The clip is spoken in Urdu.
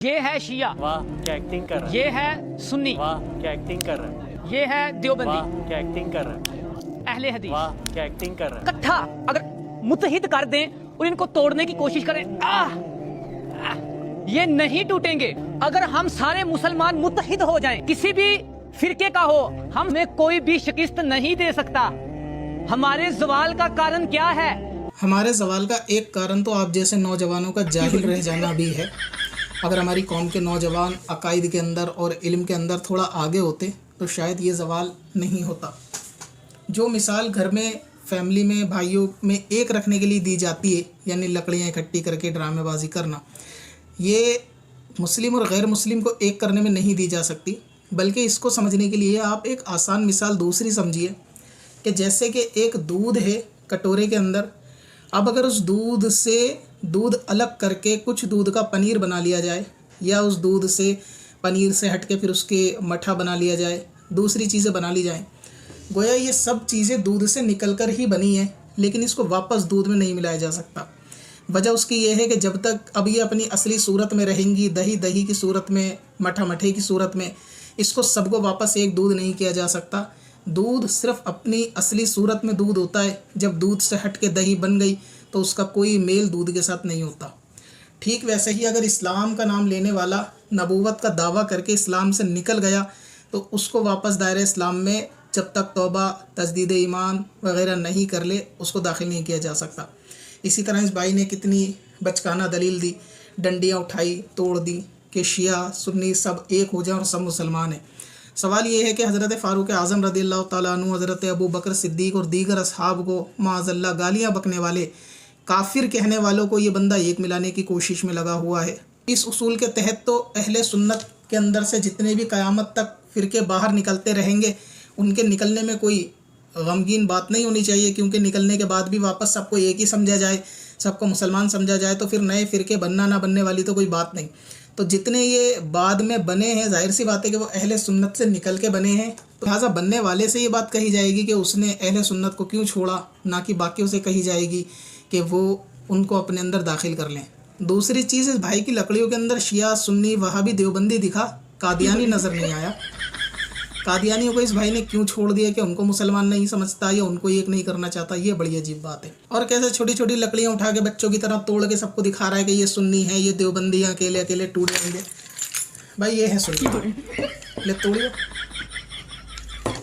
یہ ہے شیعہ، واہ کیا ایکٹنگ کر رہا ہے، یہ ہے سنی، واہ کیا ایکٹنگ کر رہا ہے، یہ ہے دیوبندی، واہ کیا ایکٹنگ کر رہا ہے، اہل حدیث، واہ کیا ایکٹنگ کر رہا ہے، کٹھا اگر متحد کر دیں اور ان کو توڑنے کی کوشش کریں، یہ نہیں ٹوٹیں گے۔ اگر ہم سارے مسلمان متحد ہو جائیں، کسی بھی فرقے کا ہو، ہمیں کوئی بھی شکست نہیں دے سکتا۔ ہمارے زوال کا کارن کیا ہے؟ ہمارے زوال کا ایک کارن تو آپ جیسے نوجوانوں کا جاہل رہ جانا بھی ہے۔ اگر ہماری قوم کے نوجوان عقائد کے اندر اور علم کے اندر تھوڑا آگے ہوتے تو شاید یہ زوال نہیں ہوتا۔ جو مثال گھر میں فیملی میں بھائیوں میں ایک رکھنے کے لیے دی جاتی ہے، یعنی لکڑیاں اکٹھی کر کے ڈرامے بازی کرنا، یہ مسلم اور غیر مسلم کو ایک کرنے میں نہیں دی جا سکتی، بلکہ اس کو سمجھنے کے لیے آپ ایک آسان مثال دوسری سمجھیے کہ جیسے کہ ایک دودھ ہے کٹورے کے اندر، اب اگر اس دودھ سے دودھ الگ کر کے کچھ دودھ کا پنیر بنا لیا جائے، یا اس دودھ سے پنیر سے ہٹ کے پھر اس کے مٹھا بنا لیا جائے، دوسری چیزیں بنا لی جائیں، گویا یہ سب چیزیں دودھ سے نکل کر ہی بنی ہیں، لیکن اس کو واپس دودھ میں نہیں ملایا جا سکتا۔ وجہ اس کی یہ ہے کہ جب تک اب یہ اپنی اصلی صورت میں رہیں گی، دہی دہی کی صورت میں، مٹھا مٹھے کی صورت میں، اس کو سب کو واپس ایک دودھ نہیں کیا جا سکتا۔ دودھ صرف اپنی اصلی صورت میں دودھ ہوتا ہے، جب دودھ سے ہٹ کے دہی بن گئی تو اس کا کوئی میل دودھ کے ساتھ نہیں ہوتا۔ ٹھیک ویسے ہی اگر اسلام کا نام لینے والا نبوت کا دعویٰ کر کے اسلام سے نکل گیا تو اس کو واپس دائرہ اسلام میں جب تک توبہ، تجدید ایمان وغیرہ نہیں کر لے اس کو داخل نہیں کیا جا سکتا۔ اسی طرح اس بھائی نے کتنی بچکانہ دلیل دی، ڈنڈیاں اٹھائی، توڑ دی کہ شیعہ سنی سب ایک ہو جائیں اور سب مسلمان ہیں۔ سوال یہ ہے کہ حضرت فاروق اعظم رضی اللہ تعالیٰ عنہ، حضرت ابو بکر صدیق اور دیگر اصحاب کو معاذ اللہ گالیاں بکنے والے، کافر کہنے والوں کو یہ بندہ ایک ملانے کی کوشش میں لگا ہوا ہے۔ اس اصول کے تحت تو اہل سنت کے اندر سے جتنے بھی قیامت تک فرقے باہر نکلتے رہیں گے، ان کے نکلنے میں کوئی غمگین بات نہیں ہونی چاہیے، کیونکہ نکلنے کے بعد بھی واپس سب کو ایک ہی سمجھا جائے، سب کو مسلمان سمجھا جائے، تو پھر نئے فرقے بننا نہ بننے والی تو کوئی بات نہیں۔ تو جتنے یہ بعد میں بنے ہیں، ظاہر سی بات ہے کہ وہ اہل سنت سے نکل کے بنے ہیں، لہٰذا بننے والے سے یہ بات کہی جائے گی کہ اس نے اہل سنت کو کیوں چھوڑا، نہ کہ باقیوں سے کہی جائے گی کہ وہ ان کو اپنے اندر داخل کر لیں۔ دوسری چیز، اس بھائی کی لکڑیوں کے اندر شیعہ، سنی، وہابی، دیوبندی دکھا، قادیانی نظر نہیں آیا۔ قادیانیوں کو اس بھائی نے کیوں چھوڑ دیا کہ ان کو مسلمان نہیں سمجھتا یا ان کو ایک نہیں کرنا چاہتا، یہ بڑی عجیب بات ہے۔ اور کیسے چھوٹی چھوٹی لکڑیاں اٹھا کے بچوں کی طرح توڑ کے سب کو دکھا رہا ہے کہ یہ سنی ہے، یہ دیوبندی، اکیلے اکیلے ٹوٹ جائیں گے۔ بھائی یہ ہے سنی، لے توڑیے۔